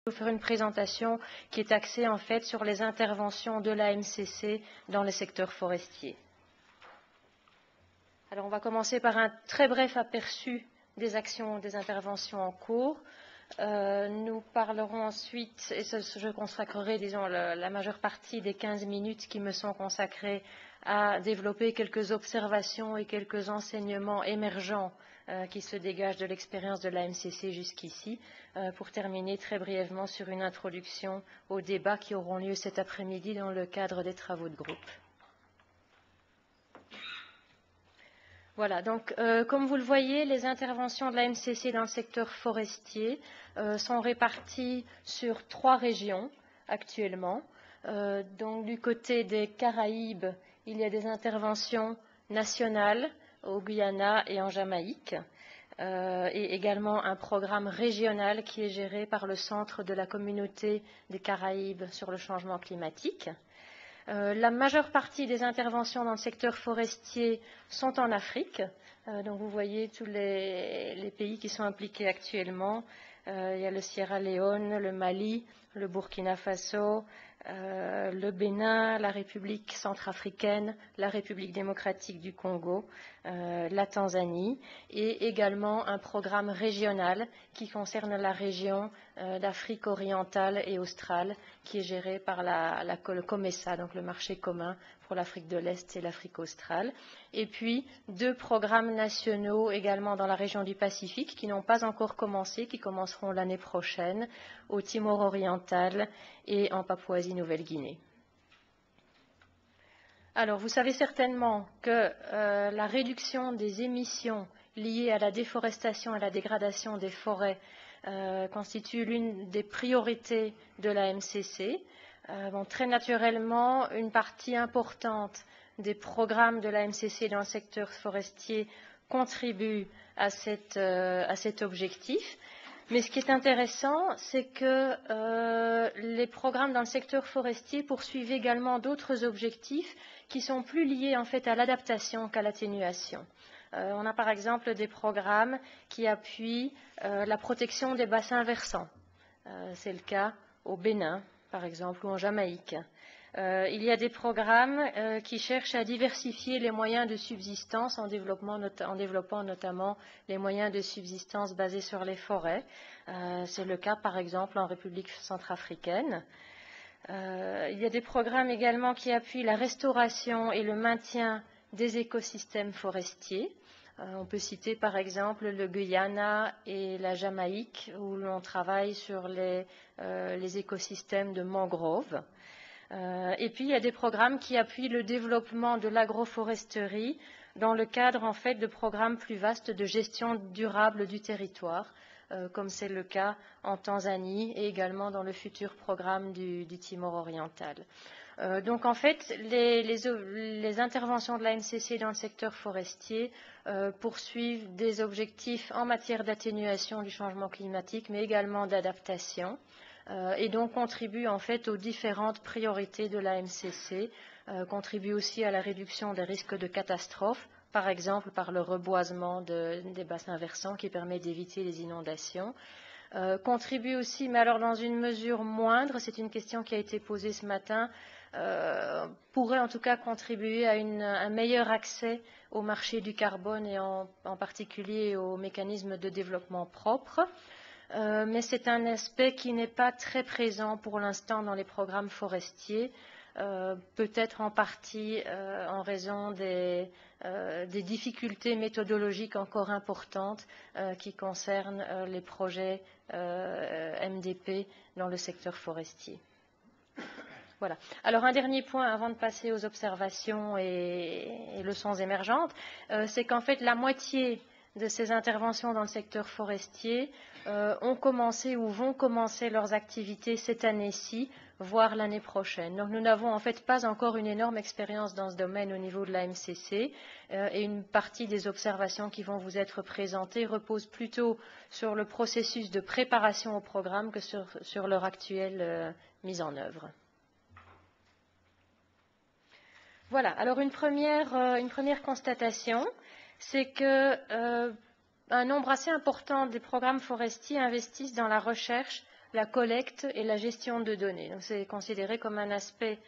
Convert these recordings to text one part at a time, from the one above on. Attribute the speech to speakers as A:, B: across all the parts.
A: Je vais vous faire une présentation qui est axée en fait sur les interventions de la MCC dans le secteur forestier. Alors on va commencer par un très bref aperçu des actions, des interventions en cours. Nous parlerons ensuite, et je consacrerai, disons, la majeure partie des 15 minutes qui me sont consacrées à développer quelques observations et quelques enseignements émergents qui se dégagent de l'expérience de la MCC jusqu'ici, pour terminer très brièvement sur une introduction aux débats qui auront lieu cet après-midi dans le cadre des travaux de groupe. Voilà, donc comme vous le voyez, les interventions de la MCC dans le secteur forestier sont réparties sur 3 régions actuellement. Donc du côté des Caraïbes, il y a des interventions nationales au Guyana et en Jamaïque, et également un programme régional qui est géré par le Centre de la Communauté des Caraïbes sur le changement climatique. La majeure partie des interventions dans le secteur forestier sont en Afrique. Donc vous voyez tous les pays qui sont impliqués actuellement. Il y a le Sierra Leone, le Mali, le Burkina Faso, le Bénin, la République centrafricaine, la République démocratique du Congo, la Tanzanie, et également un programme régional qui concerne la région d'Afrique orientale et australe, qui est géré par le COMESA, donc le marché commun pour l'Afrique de l'Est et l'Afrique australe. Et puis 2 programmes nationaux également dans la région du Pacifique qui n'ont pas encore commencé, qui commenceront l'année prochaine au Timor oriental et en Papouasie-Nouvelle-Guinée. Alors, vous savez certainement que la réduction des émissions liées à la déforestation et à la dégradation des forêts constitue l'une des priorités de la MCC. Très naturellement, une partie importante des programmes de la MCC dans le secteur forestier contribue à cet objectif. Mais ce qui est intéressant, c'est que les programmes dans le secteur forestier poursuivent également d'autres objectifs qui sont plus liés en fait à l'adaptation qu'à l'atténuation. On a par exemple des programmes qui appuient la protection des bassins versants. C'est le cas au Bénin, par exemple, ou en Jamaïque. Il y a des programmes qui cherchent à diversifier les moyens de subsistance en développant notamment les moyens de subsistance basés sur les forêts. C'est le cas, par exemple, en République centrafricaine. Il y a des programmes également qui appuient la restauration et le maintien des écosystèmes forestiers. On peut citer par exemple le Guyana et la Jamaïque où l'on travaille sur les écosystèmes de mangroves. Et puis il y a des programmes qui appuient le développement de l'agroforesterie dans le cadre en fait de programmes plus vastes de gestion durable du territoire, comme c'est le cas en Tanzanie et également dans le futur programme du Timor oriental. Donc en fait, les interventions de la MCC dans le secteur forestier poursuivent des objectifs en matière d'atténuation du changement climatique, mais également d'adaptation, et donc contribuent en fait aux différentes priorités de la MCC, contribuent aussi à la réduction des risques de catastrophes, par exemple par le reboisement des bassins versants qui permet d'éviter les inondations. Contribue aussi, mais alors dans une mesure moindre, c'est une question qui a été posée ce matin, pourrait en tout cas contribuer à un meilleur accès au marché du carbone et en particulier aux mécanismes de développement propre. Mais c'est un aspect qui n'est pas très présent pour l'instant dans les programmes forestiers, peut-être en partie en raison des difficultés méthodologiques encore importantes qui concernent les projets MDP dans le secteur forestier. Voilà. Alors un dernier point avant de passer aux observations et leçons émergentes, c'est qu'en fait la moitié de ces interventions dans le secteur forestier ont commencé ou vont commencer leurs activités cette année-ci, voire l'année prochaine. Donc nous n'avons en fait pas encore une énorme expérience dans ce domaine au niveau de la MCC, et une partie des observations qui vont vous être présentées repose plutôt sur le processus de préparation au programme que sur leur actuelle mise en œuvre. Voilà, alors une première constatation, c'est que un nombre assez important des programmes forestiers investissent dans la recherche la collecte et la gestion de données. Donc c'est considéré comme un aspect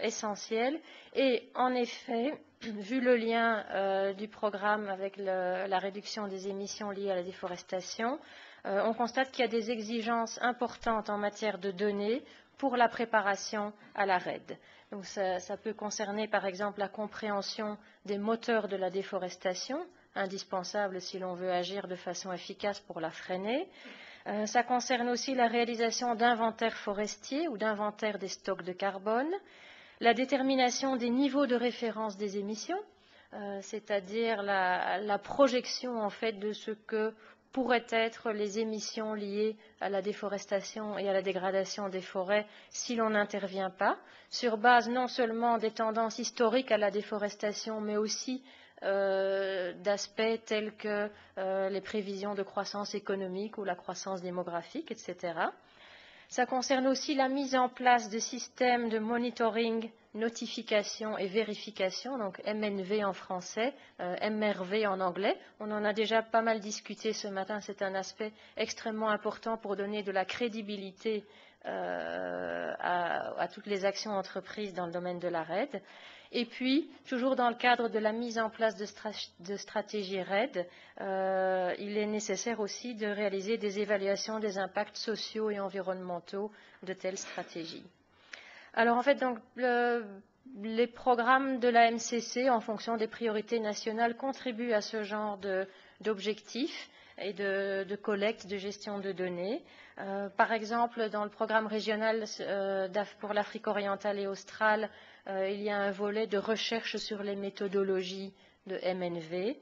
A: essentiel. Et en effet, vu le lien du programme avec la réduction des émissions liées à la déforestation, on constate qu'il y a des exigences importantes en matière de données pour la préparation à la RED. Donc ça peut concerner par exemple la compréhension des moteurs de la déforestation, indispensable si l'on veut agir de façon efficace pour la freiner. Ça concerne aussi la réalisation d'inventaires forestiers ou d'inventaires des stocks de carbone, la détermination des niveaux de référence des émissions, c'est-à-dire la projection en fait de ce que pourraient être les émissions liées à la déforestation et à la dégradation des forêts si l'on n'intervient pas, sur base non seulement des tendances historiques à la déforestation, mais aussi d'aspects tels que les prévisions de croissance économique ou la croissance démographique, etc. Ça concerne aussi la mise en place de systèmes de monitoring, notification et vérification, donc MNV en français, MRV en anglais. On en a déjà pas mal discuté ce matin, c'est un aspect extrêmement important pour donner de la crédibilité à toutes les actions entreprises dans le domaine de la RED. Et puis, toujours dans le cadre de la mise en place de stratégies RED, il est nécessaire aussi de réaliser des évaluations des impacts sociaux et environnementaux de telles stratégies. Alors en fait, donc, les programmes de la MCC, en fonction des priorités nationales, contribuent à ce genre d'objectifs et de collecte, de gestion de données. Par exemple, dans le programme régional pour l'Afrique orientale et australe, il y a un volet de recherche sur les méthodologies de MNV.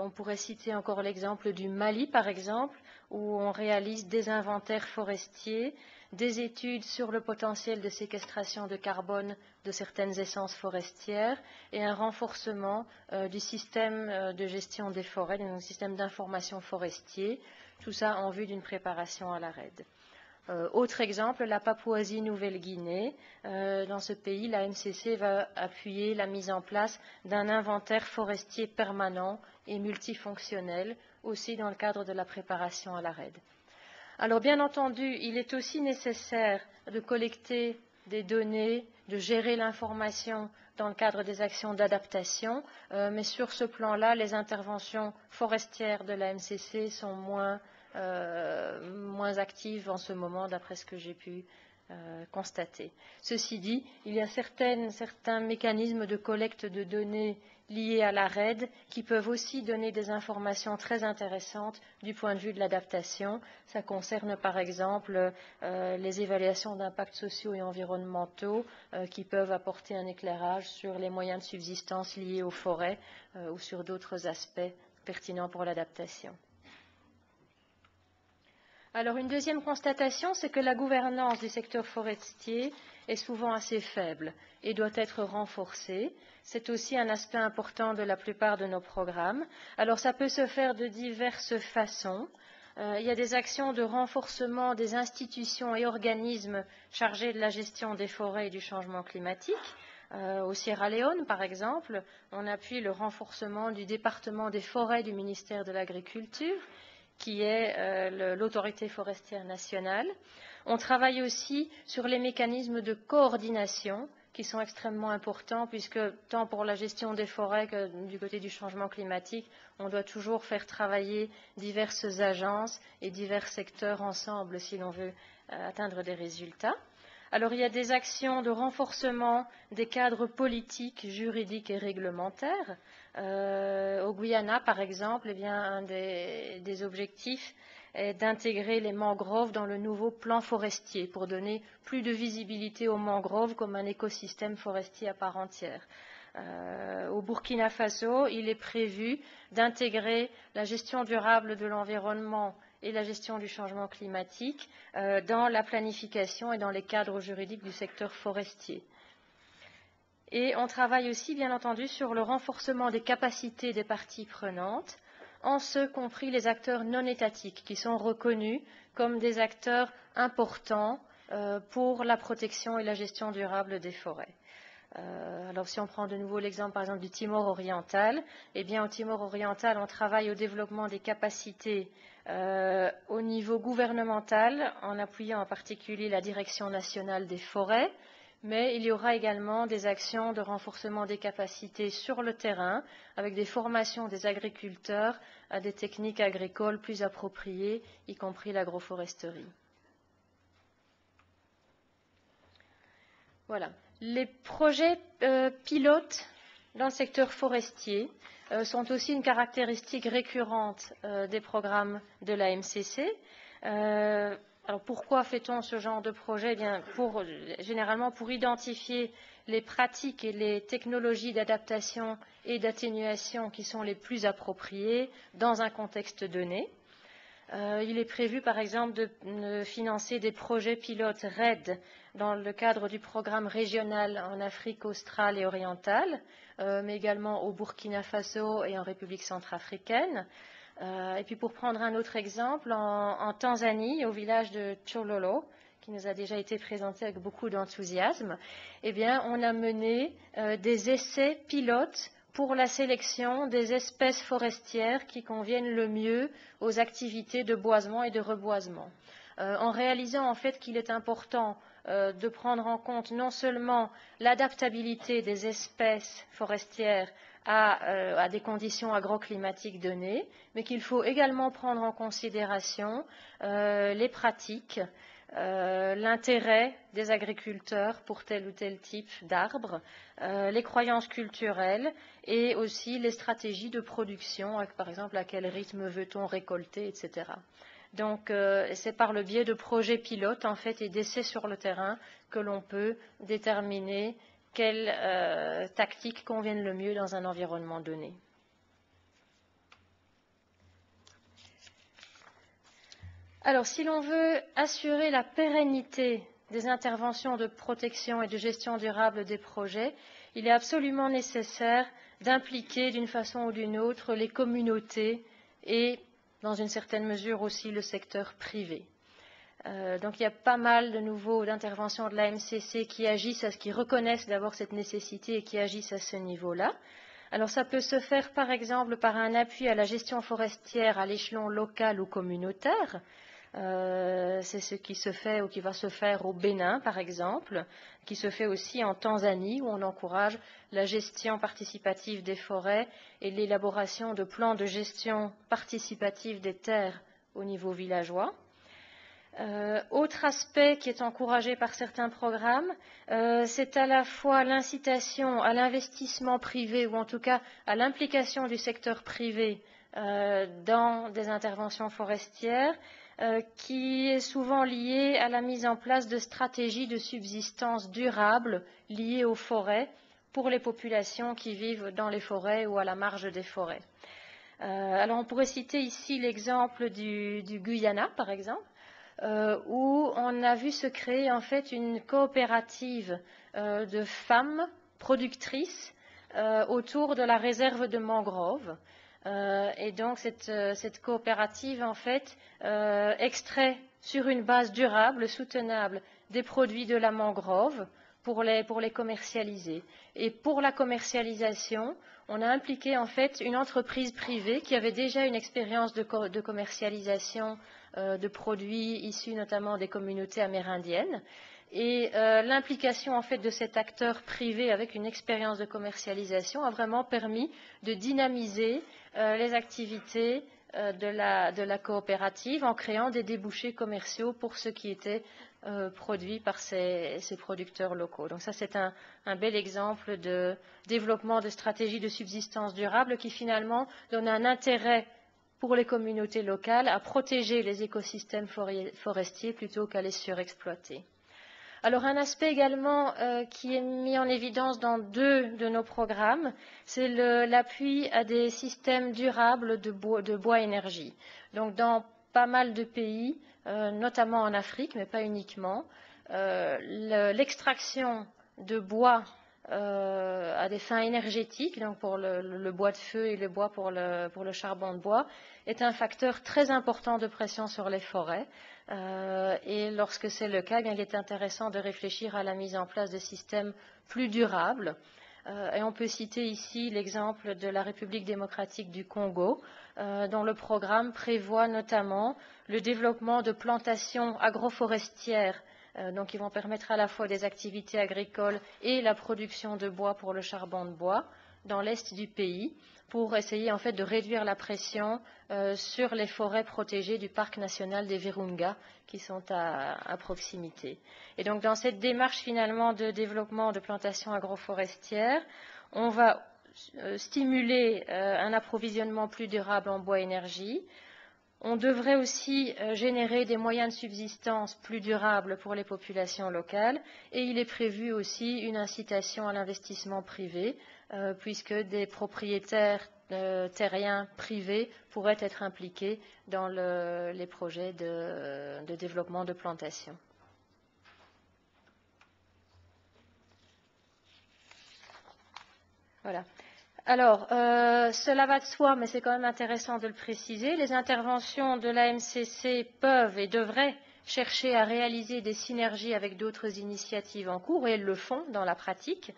A: On pourrait citer encore l'exemple du Mali, par exemple, où on réalise des inventaires forestiers, des études sur le potentiel de séquestration de carbone de certaines essences forestières et un renforcement du système de gestion des forêts, donc système d'information forestier, tout ça en vue d'une préparation à la RED. Autre exemple, la Papouasie-Nouvelle-Guinée. Dans ce pays, la MCC va appuyer la mise en place d'un inventaire forestier permanent et multifonctionnel, aussi dans le cadre de la préparation à la RED. Alors, bien entendu, il est aussi nécessaire de collecter des données, de gérer l'information dans le cadre des actions d'adaptation, mais sur ce plan-là, les interventions forestières de la MCC sont moins actives en ce moment, d'après ce que j'ai pu constater. Ceci dit, il y a certains mécanismes de collecte de données liés à la RED qui peuvent aussi donner des informations très intéressantes du point de vue de l'adaptation. Ça concerne par exemple les évaluations d'impacts sociaux et environnementaux qui peuvent apporter un éclairage sur les moyens de subsistance liés aux forêts ou sur d'autres aspects pertinents pour l'adaptation. Alors, une deuxième constatation, c'est que la gouvernance du secteur forestier est souvent assez faible et doit être renforcée. C'est aussi un aspect important de la plupart de nos programmes. Alors, ça peut se faire de diverses façons. Il y a des actions de renforcement des institutions et organismes chargés de la gestion des forêts et du changement climatique. Au Sierra Leone, par exemple, on appuie le renforcement du département des forêts du ministère de l'Agriculture, qui est l'autorité forestière nationale. On travaille aussi sur les mécanismes de coordination qui sont extrêmement importants puisque tant pour la gestion des forêts que du côté du changement climatique, on doit toujours faire travailler diverses agences et divers secteurs ensemble si l'on veut atteindre des résultats. Alors il y a des actions de renforcement des cadres politiques, juridiques et réglementaires. Au Guyana, par exemple, eh bien, un des objectifs est d'intégrer les mangroves dans le nouveau plan forestier pour donner plus de visibilité aux mangroves comme un écosystème forestier à part entière. Au Burkina Faso, il est prévu d'intégrer la gestion durable de l'environnement et la gestion du changement climatique dans la planification et dans les cadres juridiques du secteur forestier. Et on travaille aussi, bien entendu, sur le renforcement des capacités des parties prenantes, en ce compris les acteurs non étatiques, qui sont reconnus comme des acteurs importants pour la protection et la gestion durable des forêts. Alors si on prend de nouveau l'exemple par exemple du Timor oriental, eh bien au Timor oriental on travaille au développement des capacités au niveau gouvernemental en appuyant en particulier la Direction nationale des forêts, mais il y aura également des actions de renforcement des capacités sur le terrain avec des formations des agriculteurs à des techniques agricoles plus appropriées, y compris l'agroforesterie. Voilà. Les projets pilotes dans le secteur forestier sont aussi une caractéristique récurrente des programmes de la MCC. Alors pourquoi fait-on ce genre de projet? Eh bien, généralement pour identifier les pratiques et les technologies d'adaptation et d'atténuation qui sont les plus appropriées dans un contexte donné. Il est prévu, par exemple, de financer des projets pilotes RED dans le cadre du programme régional en Afrique australe et orientale, mais également au Burkina Faso et en République centrafricaine. Et puis, pour prendre un autre exemple, en Tanzanie, au village de Chololo, qui nous a déjà été présenté avec beaucoup d'enthousiasme, eh bien, on a mené des essais pilotes pour la sélection des espèces forestières qui conviennent le mieux aux activités de boisement et de reboisement, en réalisant en fait qu'il est important de prendre en compte non seulement l'adaptabilité des espèces forestières à des conditions agroclimatiques données, mais qu'il faut également prendre en considération les pratiques, l'intérêt des agriculteurs pour tel ou tel type d'arbres, les croyances culturelles et aussi les stratégies de production, par exemple à quel rythme veut-on récolter, etc. Donc c'est par le biais de projets pilotes en fait et d'essais sur le terrain que l'on peut déterminer quelles tactiques conviennent le mieux dans un environnement donné. Alors, si l'on veut assurer la pérennité des interventions de protection et de gestion durable des projets, il est absolument nécessaire d'impliquer d'une façon ou d'une autre les communautés et, dans une certaine mesure aussi, le secteur privé. Donc, il y a pas mal de nouveaux d'interventions de la MCC qui agissent, qui reconnaissent d'abord cette nécessité et qui agissent à ce niveau-là. Alors, ça peut se faire, par exemple, par un appui à la gestion forestière à l'échelon local ou communautaire. C'est ce qui se fait ou qui va se faire au Bénin, par exemple, qui se fait aussi en Tanzanie, où on encourage la gestion participative des forêts et l'élaboration de plans de gestion participative des terres au niveau villageois. Autre aspect qui est encouragé par certains programmes, c'est à la fois l'incitation à l'investissement privé, ou en tout cas à l'implication du secteur privé dans des interventions forestières, qui est souvent lié à la mise en place de stratégies de subsistance durables liées aux forêts pour les populations qui vivent dans les forêts ou à la marge des forêts. Alors on pourrait citer ici l'exemple du Guyana, par exemple, où on a vu se créer en fait une coopérative de femmes productrices autour de la réserve de mangroves. Et donc cette coopérative en fait extrait sur une base durable, soutenable, des produits de la mangrove pour les commercialiser. Et pour la commercialisation, on a impliqué en fait une entreprise privée qui avait déjà une expérience de commercialisation de produits issus notamment des communautés amérindiennes. Et l'implication en fait de cet acteur privé avec une expérience de commercialisation a vraiment permis de dynamiser les activités de la coopérative en créant des débouchés commerciaux pour ce qui était produit par ces producteurs locaux. Donc ça, c'est un bel exemple de développement de stratégies de subsistance durable qui finalement donne un intérêt pour les communautés locales à protéger les écosystèmes forestiers plutôt qu'à les surexploiter. Alors un aspect également qui est mis en évidence dans 2 de nos programmes, c'est l'appui à des systèmes durables de bois énergie. Donc dans pas mal de pays, notamment en Afrique, mais pas uniquement, l'extraction de bois à des fins énergétiques, donc pour le bois de feu et le bois pour le charbon de bois, est un facteur très important de pression sur les forêts. Et lorsque c'est le cas, bien, il est intéressant de réfléchir à la mise en place de systèmes plus durables. Et on peut citer ici l'exemple de la République démocratique du Congo, dont le programme prévoit notamment le développement de plantations agroforestières, donc qui vont permettre à la fois des activités agricoles et la production de bois pour le charbon de bois dans l'est du pays, pour essayer en fait de réduire la pression sur les forêts protégées du parc national des Virunga qui sont à proximité. Et donc dans cette démarche finalement de développement de plantations agroforestières, on va stimuler un approvisionnement plus durable en bois énergie. On devrait aussi générer des moyens de subsistance plus durables pour les populations locales et il est prévu aussi une incitation à l'investissement privé puisque des propriétaires terriens privés pourraient être impliqués dans les projets de développement de plantations. Voilà. Alors, cela va de soi, mais c'est quand même intéressant de le préciser. Les interventions de l'AMCC peuvent et devraient chercher à réaliser des synergies avec d'autres initiatives en cours, et elles le font dans la pratique.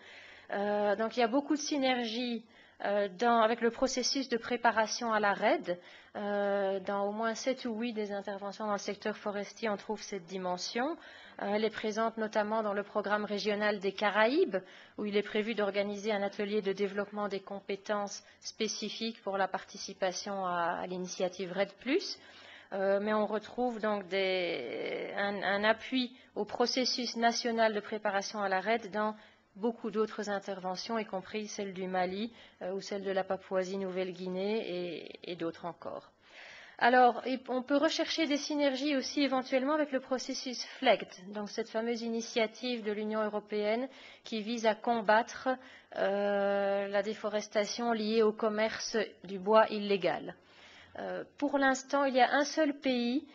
A: Donc, il y a beaucoup de synergies avec le processus de préparation à la RED. Dans au moins 7 ou 8 des interventions dans le secteur forestier, on trouve cette dimension. Elle est présente notamment dans le programme régional des Caraïbes, où il est prévu d'organiser un atelier de développement des compétences spécifiques pour la participation à l'initiative RED+. Mais on retrouve donc un appui au processus national de préparation à la RED dans beaucoup d'autres interventions, y compris celle du Mali ou celle de la Papouasie-Nouvelle-Guinée et d'autres encore. Alors, on peut rechercher des synergies aussi éventuellement avec le processus FLEGT, donc cette fameuse initiative de l'Union européenne qui vise à combattre la déforestation liée au commerce du bois illégal. Pour l'instant, il y a un seul pays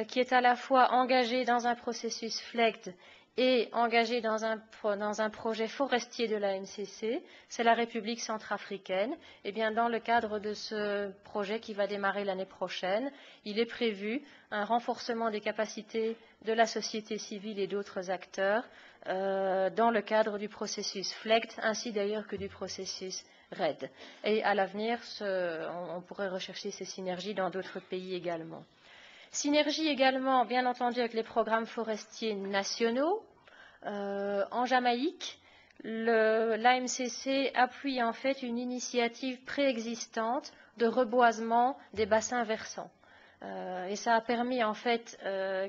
A: qui est à la fois engagé dans un processus FLEGT et engagé dans un projet forestier de l'ANCC, c'est la République centrafricaine. Et bien, dans le cadre de ce projet qui va démarrer l'année prochaine, il est prévu un renforcement des capacités de la société civile et d'autres acteurs dans le cadre du processus FLEGT, ainsi d'ailleurs que du processus RED. Et à l'avenir, on pourrait rechercher ces synergies dans d'autres pays également. Synergie également, bien entendu, avec les programmes forestiers nationaux. En Jamaïque, l'AMCC appuie en fait une initiative préexistante de reboisement des bassins versants. Et ça a permis en fait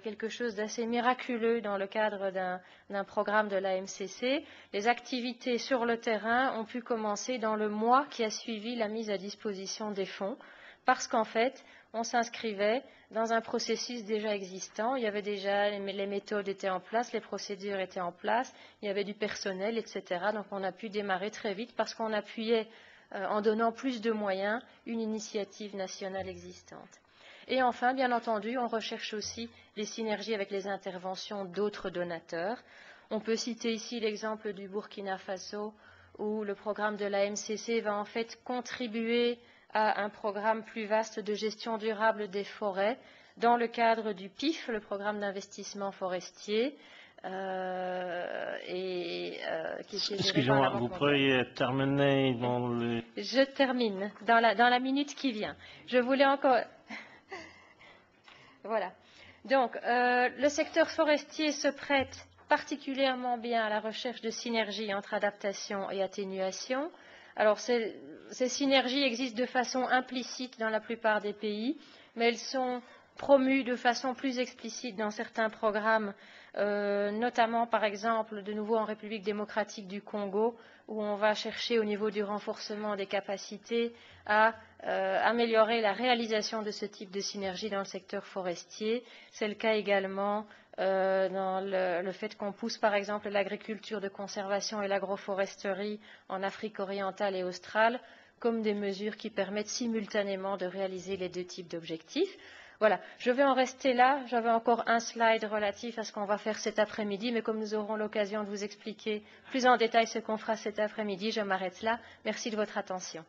A: quelque chose d'assez miraculeux dans le cadre d'un programme de l'AMCC. Les activités sur le terrain ont pu commencer dans le mois qui a suivi la mise à disposition des fonds, parce qu'en fait, on s'inscrivait dans un processus déjà existant. Il y avait déjà, les méthodes étaient en place, les procédures étaient en place, il y avait du personnel, etc. Donc on a pu démarrer très vite parce qu'on appuyait, en donnant plus de moyens, une initiative nationale existante. Et enfin, bien entendu, on recherche aussi les synergies avec les interventions d'autres donateurs. On peut citer ici l'exemple du Burkina Faso, où le programme de l'AMCC va en fait contribuer à un programme plus vaste de gestion durable des forêts dans le cadre du PIF, le programme d'investissement forestier.
B: Excusez-moi, vous pourriez terminer dans le...
A: Je termine dans la minute qui vient. Je voulais encore... Voilà. Donc, le secteur forestier se prête particulièrement bien à la recherche de synergies entre adaptation et atténuation. Alors, ces synergies existent de façon implicite dans la plupart des pays, mais elles sont promues de façon plus explicite dans certains programmes, notamment, par exemple, de nouveau en République démocratique du Congo, où on va chercher au niveau du renforcement des capacités à améliorer la réalisation de ce type de synergie dans le secteur forestier. C'est le cas également dans le fait qu'on pousse par exemple l'agriculture de conservation et l'agroforesterie en Afrique orientale et australe comme des mesures qui permettent simultanément de réaliser les deux types d'objectifs. Voilà, je vais en rester là. J'avais encore un slide relatif à ce qu'on va faire cet après-midi, mais comme nous aurons l'occasion de vous expliquer plus en détail ce qu'on fera cet après-midi, je m'arrête là. Merci de votre attention.